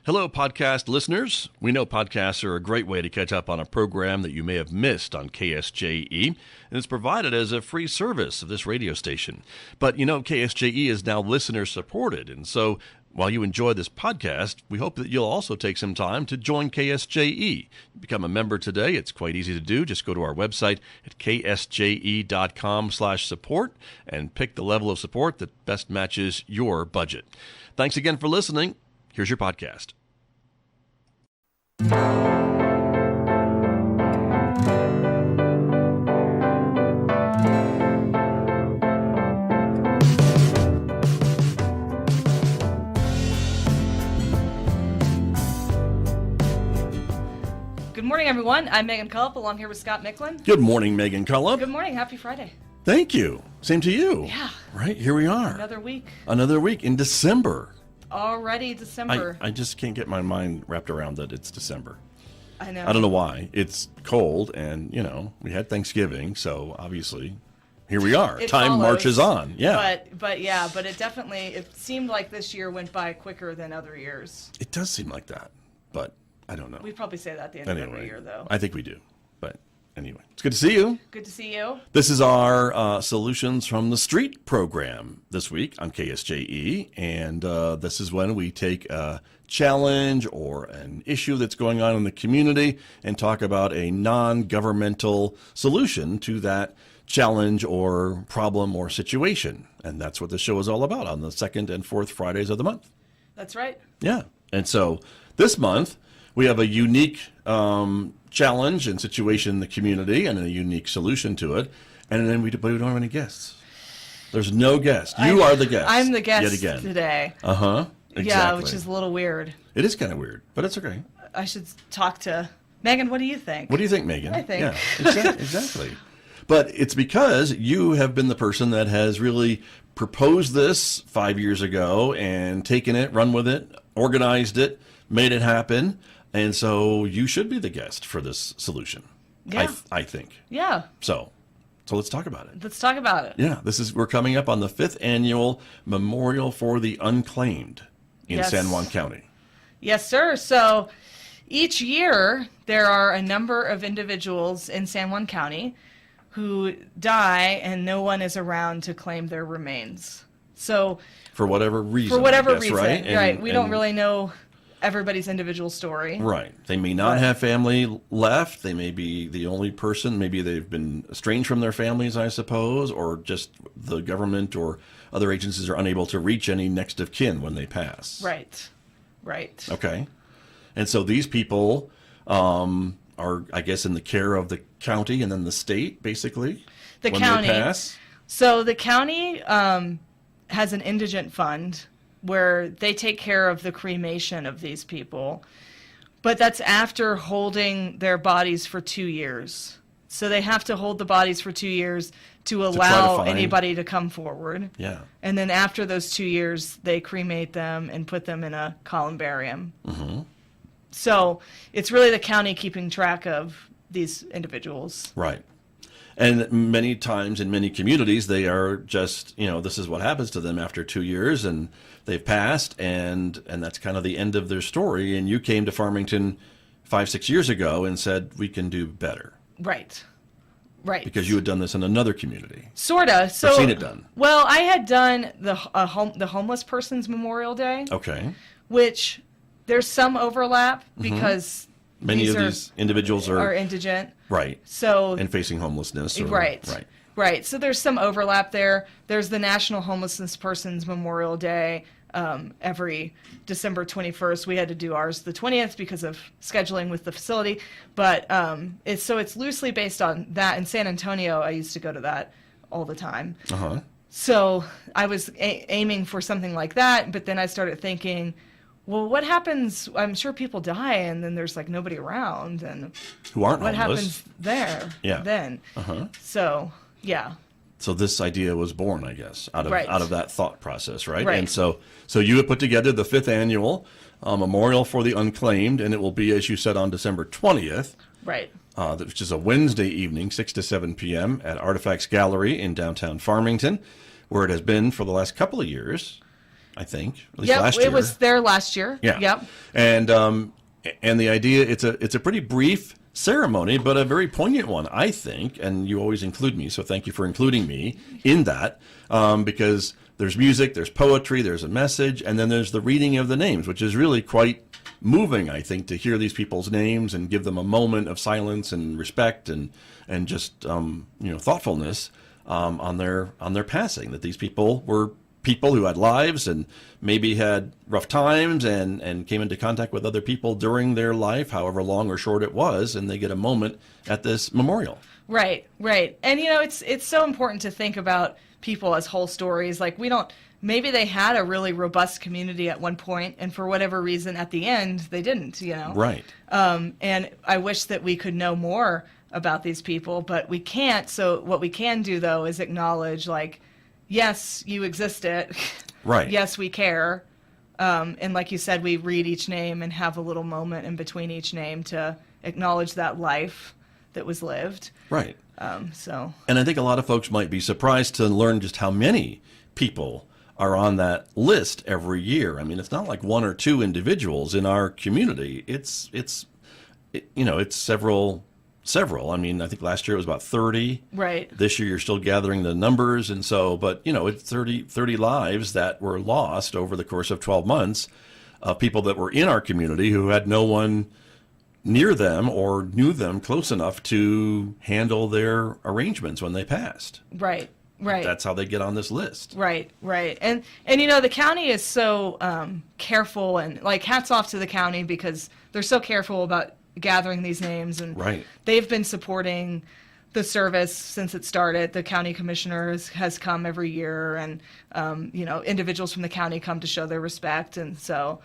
Hello, podcast listeners. We know podcasts are a great way to catch up on a program that you may have missed on KSJE, and it's provided as a free service of this radio station. But you know, KSJE is now listener-supported, and so while you enjoy this podcast, we hope that you'll also take some time to join KSJE. Become a member today. It's quite easy to do. Just go to our website at ksje.com/support and pick the level of support that best matches your budget. Thanks again for listening. Here's your podcast. Good morning, everyone. I'm Megan Cullip, along here with Scott Michlin. Good morning, Megan Cullip. Good morning. Happy Friday. Thank you. Same to you. Yeah. Right, here we are. Another week. Another week in December. Already December. I just can't get my mind wrapped around that it's December. I know. I don't know why. It's cold, and, you know, we had Thanksgiving, so obviously here we are. Time follows, marches on. Yeah. But it seemed like this year went by quicker than other years. It does seem like that, but I don't know. We probably say that at the end of every year, though. I think we do. But anyway, it's good to see you. Good to see you. This is our Solutions from the Street program this week on KSJE, and this is when we take a challenge or an issue that's going on in the community and talk about a non-governmental solution to that challenge or problem or situation. And that's what the show is all about on the second and fourth Fridays of the month. That's right. Yeah. And so this month, we have a unique challenge and situation in the community and a unique solution to it. And then we don't have any guests. There's no guest. You are the guest. I'm the guest yet again. today. Uh-huh. Exactly. Yeah, which is a little weird. It is kind of weird, but it's okay. I should talk to Megan. What do you think? What do you think, Megan? I think. Yeah, exactly. But it's because you have been the person that has really proposed this 5 years ago and taken it, run with it, organized it, made it happen. And so you should be the guest for this solution. Yeah. I think. Yeah. So let's talk about it. Let's talk about it. Yeah, we're coming up on the 5th annual Memorial for the Unclaimed in San Juan County. Yes, sir. So each year there are a number of individuals in San Juan County who die and no one is around to claim their remains. So for whatever reason. Right? We don't really know everybody's individual story. Right. They may not have family left. They may be the only person. Maybe they've been estranged from their families, I suppose, or just the government or other agencies are unable to reach any next of kin when they pass. Right. Okay. And so these people are, I guess, in the care of the county and then the state, basically, when county. They pass. So the county has an indigent fund where they take care of the cremation of these people. But that's after holding their bodies for 2 years. So they have to hold the bodies for 2 years to allow anybody to come forward. Yeah. And then after those 2 years, they cremate them and put them in a columbarium. Mm-hmm. So it's really the county keeping track of these individuals. Right. And many times in many communities, they are just, this is what happens to them after 2 years, and they've passed, and that's kind of the end of their story. And you came to Farmington 5-6 years ago and said, we can do better. Right. Because you had done this in another community. Sort of. So, or seen it done. Well, I had done the Homeless Person's Memorial Day. Okay. Which there's some overlap because many of these individuals are indigent. Right. So and facing homelessness. Right. So there's some overlap there. There's the National Homeless Persons Memorial Day every December 21st. We had to do ours the 20th because of scheduling with the facility. But it's loosely based on that. In San Antonio, I used to go to that all the time. Uh-huh. So I was aiming for something like that, but then I started thinking, well, what happens? I'm sure people die, and then there's like nobody around, and who aren't what homeless. happens there? Yeah. Then. Uh-huh. So yeah. So this idea was born, I guess, out of that thought process, right? Right. And so you had put together the 5th annual Memorial for the Unclaimed, and it will be, as you said, on December 20th. Right. Which is a Wednesday evening, 6 to 7 p.m. at Artifacts Gallery in downtown Farmington, where it has been for the last couple of years. I think, at least last year. It was there last year. Yeah. Yep. And the idea, it's a pretty brief ceremony, but a very poignant one, I think. And you always include me, so thank you for including me in that, because there's music, there's poetry, there's a message, and then there's the reading of the names, which is really quite moving, I think, to hear these people's names and give them a moment of silence and respect and just thoughtfulness on their passing. That these people were people who had lives and maybe had rough times and came into contact with other people during their life, however long or short it was, and they get a moment at this memorial. Right. And it's so important to think about people as whole stories. Like, maybe they had a really robust community at one point, and for whatever reason at the end they didn't, Right. And I wish that we could know more about these people, but we can't. So what we can do, though, is acknowledge, like, yes, you existed. Right. Yes, we care. And like you said, we read each name and have a little moment in between each name to acknowledge that life that was lived. Right. And I think a lot of folks might be surprised to learn just how many people are on that list every year. I mean, it's not like one or two individuals in our community. It's several. I mean, I think last year it was about 30. Right. This year you're still gathering the numbers, and so, but it's 30 lives that were lost over the course of 12 months of people that were in our community who had no one near them or knew them close enough to handle their arrangements when they passed. Right. That's how they get on this list. Right. And the county is so careful, and like, hats off to the county because they're so careful about gathering these names, and right. They've been supporting the service since it started. The county commissioner has come every year, and individuals from the county come to show their respect, and so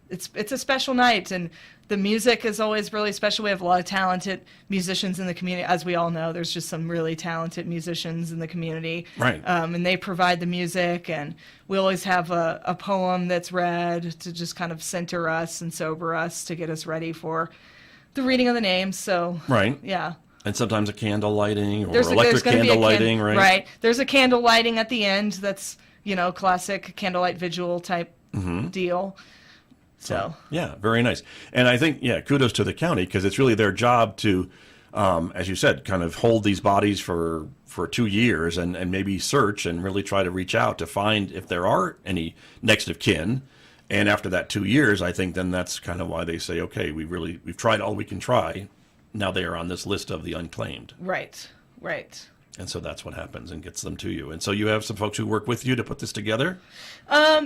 it's a special night, and the music is always really special. We have a lot of talented musicians in the community. As we all know, there's just some really talented musicians in the community. Right. And they provide the music, and we always have a poem that's read to just kind of center us and sober us to get us ready for the reading of the names. So, right. Yeah. And sometimes a candle lighting or there's electric candle lighting, right? Right. There's a candle lighting at the end that's, classic candlelight vigil type deal. So yeah, very nice. And I think, kudos to the county, because it's really their job to, as you said, kind of hold these bodies for 2 years and maybe search and really try to reach out to find if there are any next of kin. And after that 2 years, I think then that's kind of why they say, okay, we've tried all we can try. Now they are on this list of the unclaimed. Right. And so that's what happens and gets them to you. And so you have some folks who work with you to put this together?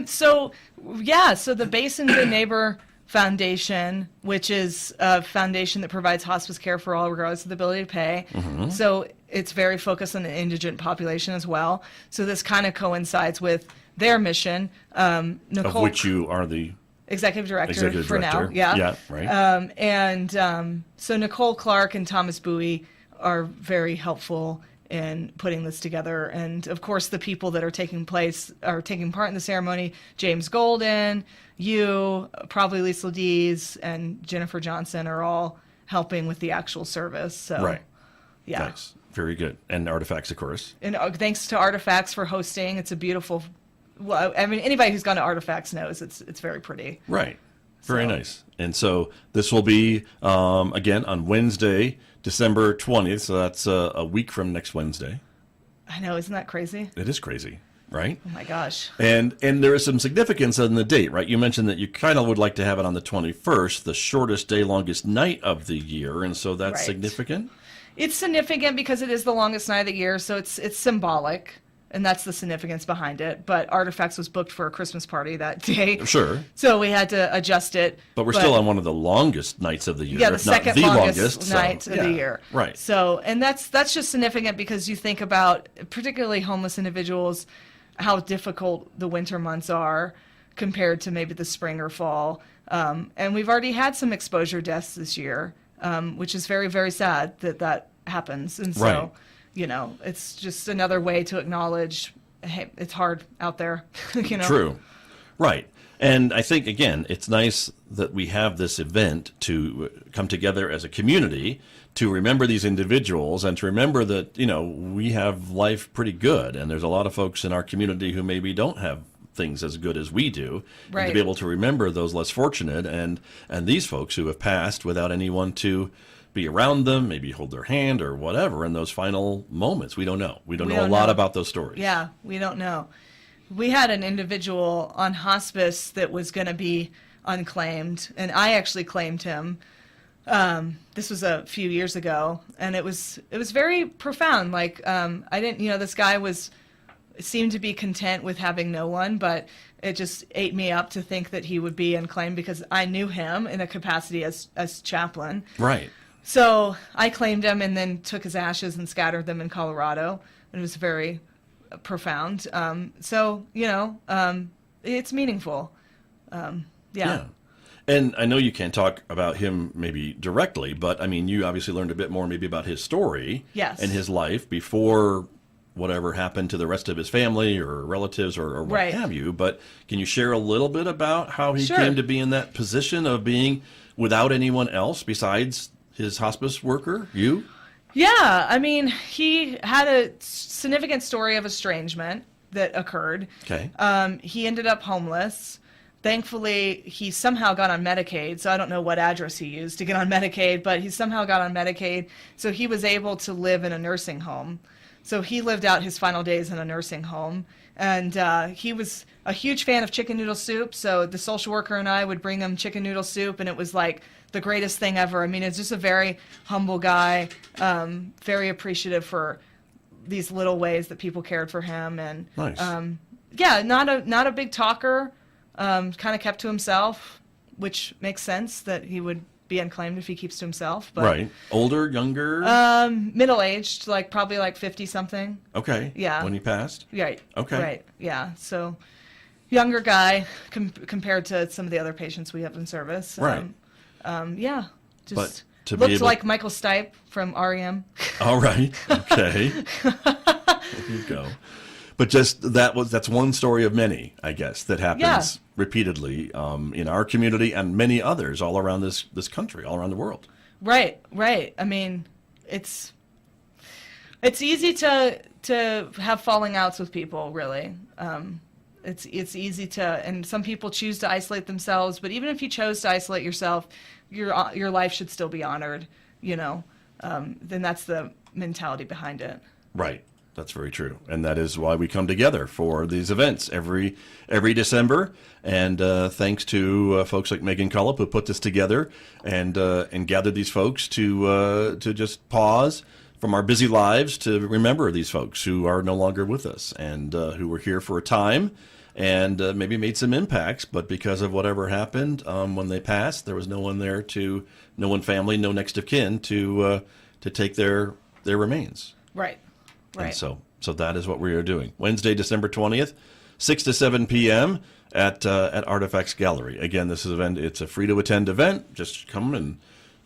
So the Basin Good Neighbor Foundation, which is a foundation that provides hospice care for all regardless of the ability to pay. Mm-hmm. So it's very focused on the indigent population as well. So this kind of coincides with their mission. Nicole, of which you are the executive director for now. Yeah, right. So Nicole Clark and Thomas Bowie are very helpful in putting this together, and of course the people that are taking part in the ceremony: James Golden, probably Lisa Dees, and Jennifer Johnson are all helping with the actual service. So, right, yeah, nice, very good. And Artifacts, of course, and thanks to Artifacts for hosting. It's a beautiful. Well, I mean, anybody who's gone to Artifacts knows it's very pretty. Right, very nice. And so this will be again on Wednesday, December 20th, so that's a week from next Wednesday. I know, isn't that crazy? It is crazy, right? Oh my gosh. And there is some significance in the date, right? You mentioned that you kind of would like to have it on the 21st, the shortest day, longest night of the year, and so that's significant? It's significant because it is the longest night of the year, so it's symbolic. And that's the significance behind it. But Artifacts was booked for a Christmas party that day. Sure. So we had to adjust it. But we're still on one of the longest nights of the year. Yeah, the second longest longest night of the year. Right. So, and that's just significant because you think about, particularly homeless individuals, how difficult the winter months are compared to maybe the spring or fall. And we've already had some exposure deaths this year, which is very, very sad that happens. And so, it's just another way to acknowledge, hey, it's hard out there, True. Right. And I think, again, it's nice that we have this event to come together as a community to remember these individuals and to remember that, we have life pretty good. And there's a lot of folks in our community who maybe don't have things as good as we do, and Right. to be able to remember those less fortunate and these folks who have passed without anyone to be around them, maybe hold their hand or whatever in those final moments. We don't know. We don't know a lot about those stories. Yeah, we don't know. We had an individual on hospice that was going to be unclaimed, and I actually claimed him. This was a few years ago, and it was very profound. Like, I didn't, this guy seemed to be content with having no one, but it just ate me up to think that he would be unclaimed because I knew him in a capacity as chaplain. Right. So I claimed him and then took his ashes and scattered them in Colorado. It was very profound. It's meaningful. Yeah. And I know you can't talk about him maybe directly, but I mean, you obviously learned a bit more maybe about his story Yes. and his life before whatever happened to the rest of his family or relatives or what Right. have you. But can you share a little bit about how he Sure. came to be in that position of being without anyone else besides his hospice worker, you? Yeah, I mean, he had a significant story of estrangement that occurred. Okay. He ended up homeless. Thankfully, he somehow got on Medicaid, so I don't know what address he used to get on Medicaid, but he somehow got on Medicaid, so he was able to live in a nursing home. So he lived out his final days in a nursing home, and he was a huge fan of chicken noodle soup, so the social worker and I would bring him chicken noodle soup, and it was like the greatest thing ever. I mean, it's just a very humble guy, very appreciative for these little ways that people cared for him, and Nice. not a big talker. Kind of kept to himself, which makes sense that he would be unclaimed if he keeps to himself. But, Right. Older, younger? Middle-aged, probably 50-something. Okay. Yeah. When he passed? Right. Okay. Right. Yeah. So, younger guy compared to some of the other patients we have in service. Right. Yeah. Just But to be looked able- like Michael Stipe from REM. All right. Okay. There you go. But that's one story of many, I guess, that happens repeatedly in our community and many others all around this country, all around the world. Right. Right. I mean, it's easy to have falling outs with people, really. It's easy to, and some people choose to isolate themselves. But even if you chose to isolate yourself, your life should still be honored. Then that's the mentality behind it. Right. That's very true. And that is why we come together for these events every December. And thanks to folks like Megan Cullip who put this together and gathered these folks to just pause from our busy lives to remember these folks who are no longer with us and who were here for a time and maybe made some impacts. But because of whatever happened when they passed, there was no one there no one family, no next of kin to take their remains. Right. Right. And so that is what we are doing. Wednesday, December 20th, 6 to 7 p.m. at Artifacts Gallery. Again, this is an event. It's a free-to-attend event. Just come and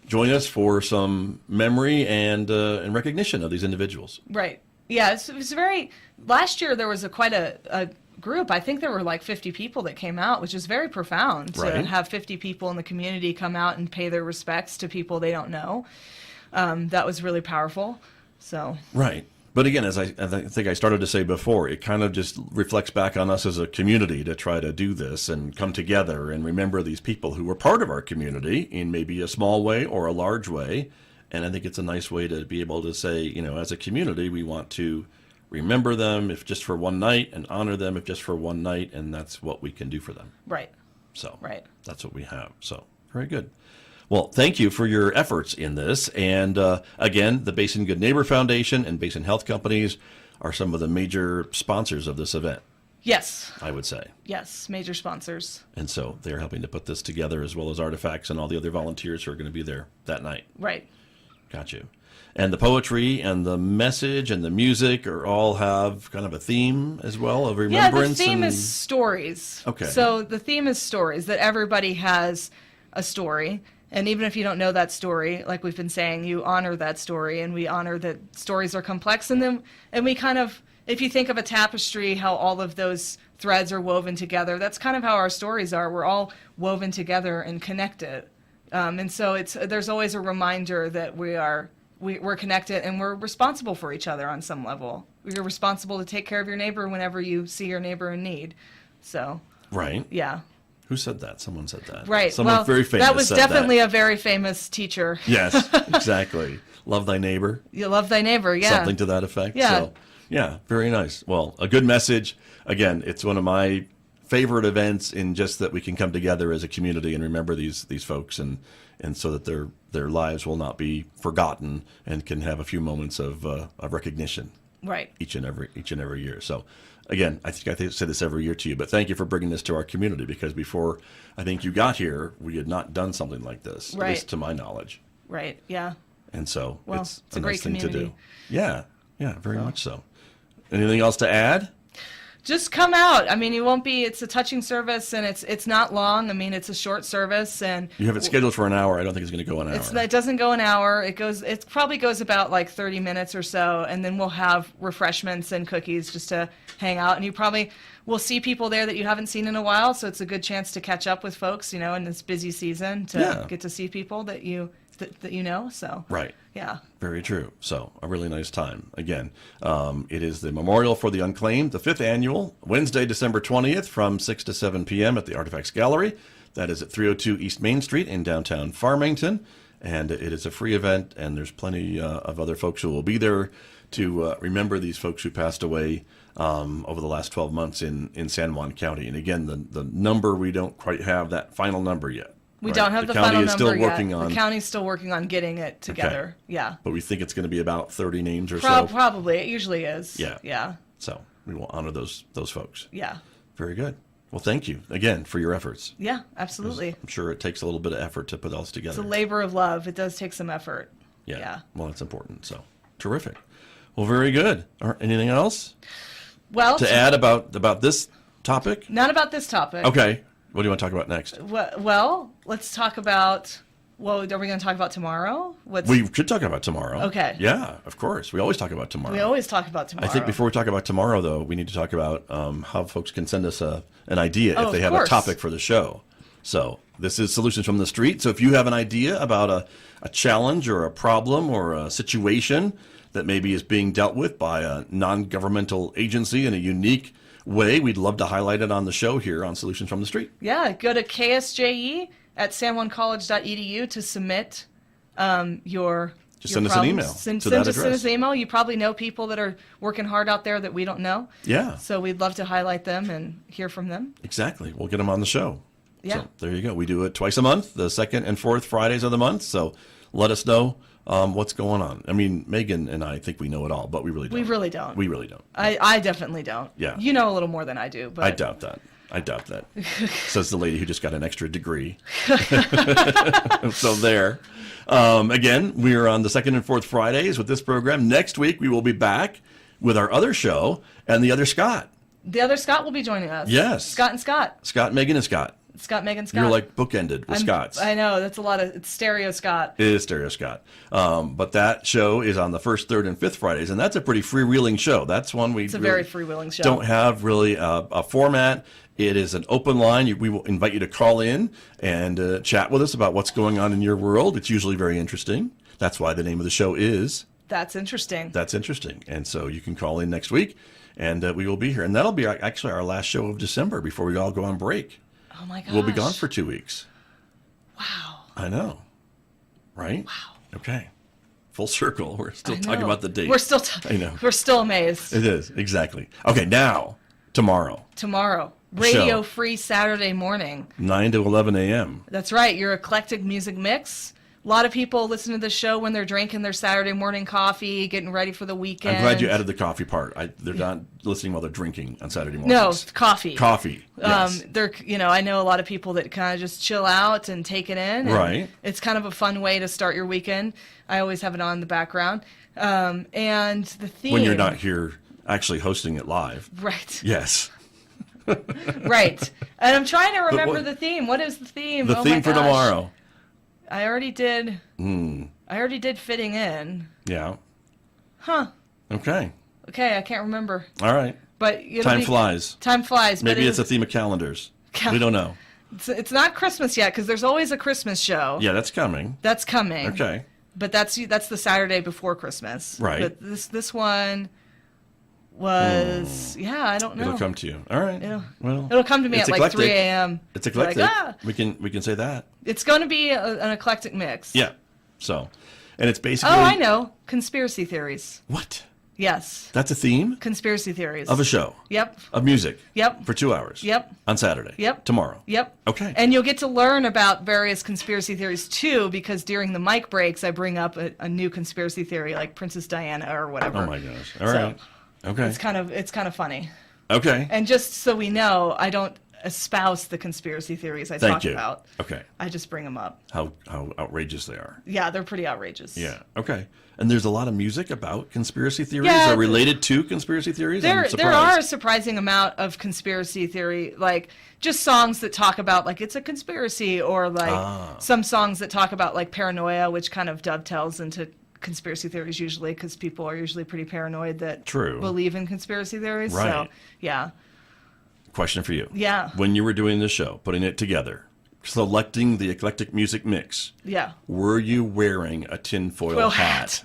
join us for some memory and recognition of these individuals. Right. Yeah, it was very... Last year, there was quite a group. I think there were 50 people that came out, which is very profound to Right. have 50 people in the community come out and pay their respects to people they don't know. That was really powerful. So... Right. But again, as I think I started to say before, it kind of just reflects back on us as a community to try to do this and come together and remember these people who were part of our community in maybe a small way or a large way. And I think it's a nice way to be able to say, as a community, we want to remember them if just for one night and honor them if just for one night. And that's what we can do for them. Right. So Right. that's what we have. So very good. Well, thank you for your efforts in this. And again, the Basin Good Neighbor Foundation and Basin Health Companies are some of the major sponsors of this event, Yes. I would say. Yes. Major sponsors. And so they're helping to put this together as well as Artifacts and all the other volunteers who are going to be there that night. Right. Got you. And the poetry and the message and the music all have kind of a theme as well of remembrance. Yeah, the theme and... is stories. Okay. So the theme is stories, that everybody has a story. And even if you don't know that story, like we've been saying, you honor that story, and we honor that stories are complex. And we kind of, if you think of a tapestry, how all of those threads are woven together, that's kind of how our stories are. We're all woven together and connected. And so there's always a reminder that we're connected and we're responsible for each other on some level. You're responsible to take care of your neighbor whenever you see your neighbor in need. So, Right. yeah. Who said that? Someone said that. Right. Someone very famous that was said definitely that. a very famous teacher. Yes, exactly. Love thy neighbor. You love thy neighbor, yeah. Something to that effect. Yeah. So, yeah, very nice. Well, a good message. Again, it's one of my favorite events in just that we can come together as a community and remember these folks and so that their lives will not be forgotten and can have a few moments of recognition. Right. Each and every year. So, again, I say this every year to you, but thank you for bringing this to our community because before I think you got here, we had not done something like this, right. at least to my knowledge. Right. Yeah. And so it's a great nice thing to community. do. Yeah. Yeah. Very much so. Anything else to add? Just come out. I mean, you won't be. It's a touching service, and it's not long. I mean, it's a short service, and You have it scheduled for an hour. I don't think it's going to go an hour. it doesn't go an hour. It probably goes about like 30 minutes or so, and then we'll have refreshments and cookies just to hang out. And you probably will see people there that you haven't seen in a while, so it's a good chance to catch up with folks, in this busy season to get to see people that you know. So Right. yeah. Very true. So a really nice time. Again, it is the Memorial for the Unclaimed, the 5th annual, Wednesday, December 20th from 6 to 7 p.m. at the Artifacts Gallery. That is at 302 East Main Street in downtown Farmington. And it is a free event, and there's plenty of other folks who will be there to remember these folks who passed away over the last 12 months in San Juan County. And again, the number, we don't quite have that final number yet. We don't have the county final is number still working yet. on, the county's still working on getting it together. Okay. Yeah. But we think it's going to be about 30 names or so. Probably. It usually is. Yeah. Yeah. So we will honor those folks. Yeah. Very good. Well, thank you again for your efforts. Yeah, absolutely. I'm sure it takes a little bit of effort to put all this together. It's a labor of love. It does take some effort. Yeah. Well, that's important. So terrific. Well, very good. Anything else Well, to add about this topic? Not about this topic. Okay. What do you want to talk about next? Well, let's talk about. Well, are we going to talk about tomorrow? We could talk about tomorrow. Okay. Yeah, of course. We always talk about tomorrow. We always talk about tomorrow. I think before we talk about tomorrow, though, we need to talk about how folks can send us an idea if they have a topic for the show. So this is Solutions from the Street. So if you have an idea about a challenge or a problem or a situation that maybe is being dealt with by a non-governmental agency in a unique way, we'd love to highlight it on the show here on Solutions from the Street. Yeah, go to KSJE at sanjuancollege.edu to submit your Just send us problems. an email Send to that us address. an email. You probably know people that are working hard out there that we don't know. Yeah. So we'd love to highlight them and hear from them. Exactly. We'll get them on the show. Yeah. So there you go. We do it twice a month, the 2nd and 4th Fridays of the month. So let us know what's going on. I mean, Megan and I think we know it all, but we really don't. We really don't. We really don't. I definitely don't. Yeah. You know a little more than I do. But I doubt that. Says the lady who just got an extra degree. So there. Again, we are on the 2nd and 4th Fridays with this program. Next week, we will be back with our other show and the other Scott. The other Scott will be joining us. Yes. Scott and Scott. Scott, Megan, and Scott. Scott, Megan, Scott. You're like bookended with Scotts. I know. That's a lot of... It's stereo Scott. It is stereo Scott. But that show is on the 1st, 3rd, and 5th Fridays, and that's a pretty freewheeling show. That's one It's a very freewheeling show. Don't have really a format. It is an open line. We will invite you to call in and chat with us about what's going on in your world. It's usually very interesting. That's why the name of the show is... That's interesting. That's interesting. And so you can call in next week, and we will be here. And that'll be actually our last show of December before we all go on break. Oh, my gosh. We'll be gone for 2 weeks. Wow. I know. Right? Wow. Okay. Full circle. We're still talking about the date. We're still I know. We're still amazed. It is. Exactly. Okay, now, tomorrow. Radio free Saturday morning. 9 to 11 a.m. That's right. Your eclectic music mix. A lot of people listen to the show when they're drinking their Saturday morning coffee, getting ready for the weekend. I'm glad you added the coffee part. They're not listening while they're drinking on Saturday mornings. No, coffee. Coffee. Yes. I know a lot of people that kind of just chill out and take it in. And right. It's kind of a fun way to start your weekend. I always have it on in the background. And the theme. When you're not here actually hosting it live. Right. Yes. Right. And I'm trying to remember the theme. What is the theme? The theme for tomorrow. I already did. I already did fitting in. Yeah. Huh. Okay. Okay, I can't remember. All right. But time flies. Time flies. Maybe it's a theme of calendars. We don't know. It's not Christmas yet because there's always a Christmas show. Yeah, that's coming. That's coming. Okay. But that's the Saturday before Christmas. Right. But this one, was, I don't know. It'll come to you. All right. It'll come to me at like 3 a.m. It's eclectic. Like, We can say that. It's going to be an eclectic mix. Yeah. So, and it's basically. Oh, I know. Conspiracy theories. What? Yes. That's a theme? Conspiracy theories. Of a show? Yep. Of music? Yep. For 2 hours? Yep. On Saturday? Yep. Tomorrow? Yep. Okay. And you'll get to learn about various conspiracy theories too, because during the mic breaks, I bring up a new conspiracy theory, like Princess Diana or whatever. Oh my gosh. All right. Okay. It's kind of funny. Okay. And just so we know, I don't espouse the conspiracy theories I talk about. Okay. I just bring them up. How outrageous they are. Yeah, they're pretty outrageous. Yeah. Okay. And there's a lot of music about conspiracy theories or related to conspiracy theories? There are a surprising amount of conspiracy theory, like just songs that talk about like it's a conspiracy, or like some songs that talk about like paranoia, which kind of dovetails into conspiracy theories usually, because people are usually pretty paranoid that believe in conspiracy theories. Right. So, yeah. Question for you. Yeah. When you were doing the show, putting it together, selecting the eclectic music mix, were you wearing a tinfoil hat?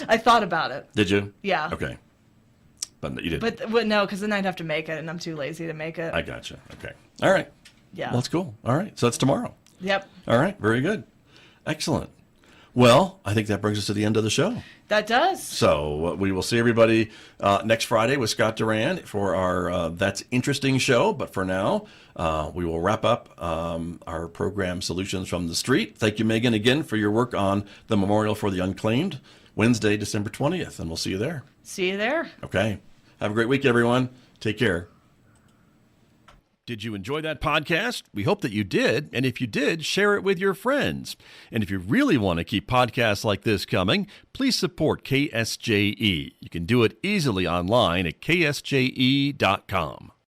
I thought about it. Did you? Yeah. Okay. But you didn't. But no, because then I'd have to make it, and I'm too lazy to make it. I gotcha. Okay. All right. Yeah. Well, that's cool. All right. So that's tomorrow. Yep. All right. Very good. Excellent. Well, I think that brings us to the end of the show. That does. So we will see everybody next Friday with Scott Duran for our That's Interesting show. But for now, we will wrap up our program Solutions from the Street. Thank you, Megan, again for your work on the Memorial for the Unclaimed, Wednesday, December 20th. And we'll see you there. See you there. Okay. Have a great week, everyone. Take care. Did you enjoy that podcast? We hope that you did. And if you did, share it with your friends. And if you really want to keep podcasts like this coming, please support KSJE. You can do it easily online at ksje.com.